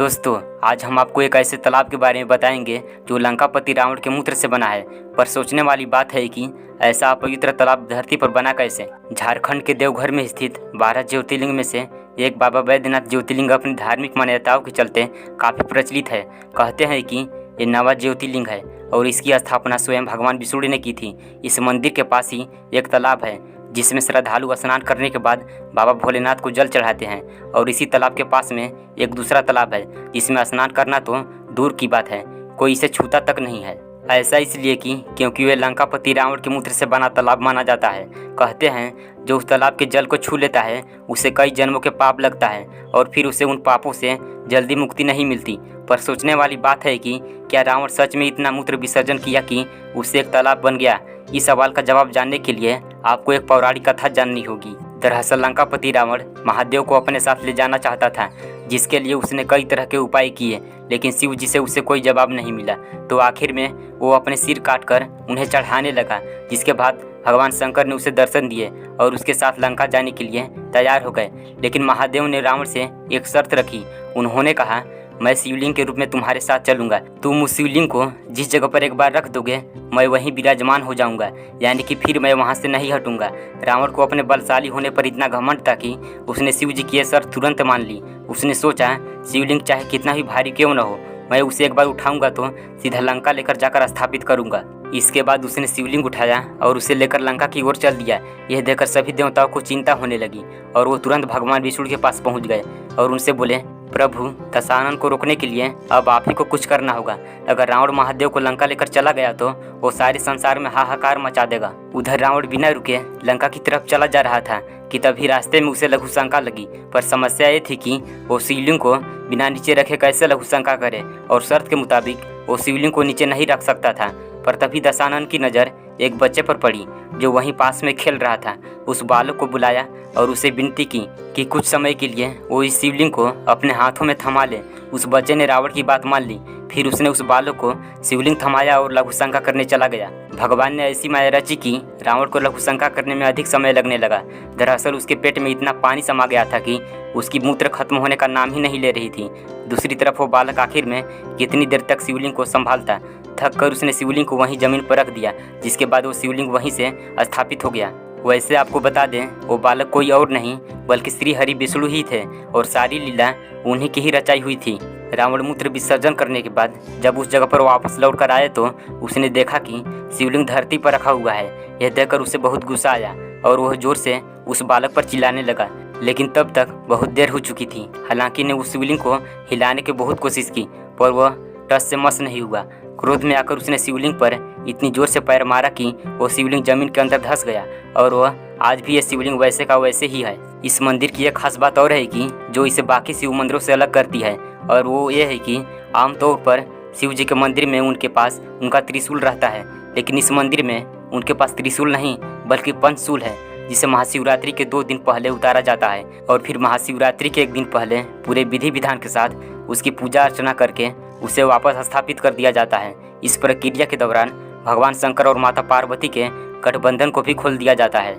दोस्तों, आज हम आपको एक ऐसे तालाब के बारे में बताएंगे जो लंकापति रावण के मूत्र से बना है। पर सोचने वाली बात है कि ऐसा अपवित्र तालाब धरती पर बना कैसे। झारखंड के देवघर में स्थित 12 ज्योतिर्लिंग में से एक बाबा बैद्यनाथ ज्योतिर्लिंग अपनी धार्मिक मान्यताओं के चलते काफ़ी प्रचलित है। कहते हैं कि ये नवा ज्योतिर्लिंग है और इसकी स्थापना स्वयं भगवान विष्णु ने की थी। इस मंदिर के पास ही एक तालाब है जिसमें श्रद्धालु स्नान करने के बाद बाबा भोलेनाथ को जल चढ़ाते हैं। और इसी तालाब के पास में एक दूसरा तालाब है जिसमें स्नान करना तो दूर की बात है, कोई इसे छूता तक नहीं है। ऐसा इसलिए क्योंकि वे लंकापति रावण के मूत्र से बना तालाब माना जाता है। कहते हैं जो उस तालाब के जल को छू लेता है उसे कई जन्मों के पाप लगता है और फिर उसे उन पापों से जल्दी मुक्ति नहीं मिलती। पर सोचने वाली बात है कि क्या रावण सच में इतना मूत्र विसर्जन किया कि उससे एक तालाब बन गया। इस सवाल का जवाब जानने के लिए आपको एक पौराणिक कथा जाननी होगी। दरअसल लंकापति रावण महादेव को अपने साथ ले जाना चाहता था, जिसके लिए उसने कई तरह के उपाय किए, लेकिन शिव जी से उसे कोई जवाब नहीं मिला। तो आखिर में वो अपने सिर काटकर उन्हें चढ़ाने लगा, जिसके बाद भगवान शंकर ने उसे दर्शन दिए और उसके साथ लंका जाने के लिए तैयार हो गए। लेकिन महादेव ने रावण से एक शर्त रखी। उन्होंने कहा, मैं शिवलिंग के रूप में तुम्हारे साथ चलूंगा। तुम उस शिवलिंग को जिस जगह पर एक बार रख दोगे मैं वहीं विराजमान हो जाऊंगा, यानी कि फिर मैं वहां से नहीं हटूंगा। रावण को अपने बलशाली होने पर इतना घमंड था कि उसने शिव जी की यह शर्त तुरंत मान ली। उसने सोचा, शिवलिंग चाहे कितना भी भारी क्यों न हो, मैं उसे एक बार उठाऊंगा तो सीधा लंका लेकर जाकर स्थापित करूंगा। इसके बाद उसने शिवलिंग उठाया और उसे लेकर लंका की ओर चल दिया। यह देखकर सभी देवताओं को चिंता होने लगी और वो तुरंत भगवान विष्णु के पास पहुंच गए और उनसे बोले, प्रभु, दशानन को रोकने के लिए अब आप ही को कुछ करना होगा। अगर रावण महादेव को लंका लेकर चला गया तो वो सारे संसार में हाहाकार मचा देगा। उधर रावण बिना रुके लंका की तरफ चला जा रहा था कि तभी रास्ते में उसे लघु शंका लगी। पर समस्या ये थी कि वो शिवलिंग को बिना नीचे रखे कैसे लघु शंका करे, और शर्त के मुताबिक वो शिवलिंग को नीचे नहीं रख सकता था। पर तभी दशानन की नज़र एक बच्चे पर पड़ी जो वहीं पास में खेल रहा था। उस बालक को बुलाया और उसे विनती की कि कुछ समय के लिए वो इस शिवलिंग को अपने हाथों में थमा ले। उस बच्चे ने रावण की बात मान ली। फिर उसने उस बालक को शिवलिंग थमाया और लघु शंका करने चला गया। भगवान ने ऐसी माया रची कि रावण को लघु शंका करने में अधिक समय लगने लगा। दरअसल उसके पेट में इतना पानी समा गया था कि उसकी मूत्र खत्म होने का नाम ही नहीं ले रही थी। दूसरी तरफ वो बालक आखिर में कितनी देर तक शिवलिंग को संभालता। थक कर उसने शिवलिंग को वहीं जमीन पर रख दिया, जिसके बाद वो शिवलिंग वहीं से स्थापित हो गया। वैसे आपको बता दें, वो बालक कोई और नहीं बल्कि श्री हरि विष्णु ही थे और सारी लीला उन्हीं की ही रचाई हुई थी। रावण मूत्र विसर्जन करने के बाद जब उस जगह पर वापस लौट कर आए तो उसने देखा कि शिवलिंग धरती पर रखा हुआ है। यह देखकर उसे बहुत गुस्सा आया और वह जोर से उस बालक पर चिल्लाने लगा। लेकिन तब तक बहुत देर हो चुकी थी। हालांकि ने उस शिवलिंग को हिलाने की बहुत कोशिश की पर वह टस से मस नहीं हुआ। क्रोध में आकर उसने शिवलिंग पर इतनी जोर से पैर मारा कि वो शिवलिंग जमीन के अंदर धंस गया और वह आज भी ये शिवलिंग वैसे का वैसे ही है। इस मंदिर की एक खास बात और है कि जो इसे बाकी शिव मंदिरों से अलग करती है, और वो ये है कि आमतौर पर शिव जी के मंदिर में उनके पास उनका त्रिशूल रहता है, लेकिन इस मंदिर में उनके पास त्रिशूल नहीं बल्कि पंचशूल है, जिसे महाशिवरात्रि के 2 दिन पहले उतारा जाता है और फिर महाशिवरात्रि के 1 दिन पहले पूरे विधि विधान के साथ उसकी पूजा अर्चना करके उसे वापस स्थापित कर दिया जाता है। इस प्रक्रिया के दौरान भगवान शंकर और माता पार्वती के गठबंधन को भी खोल दिया जाता है।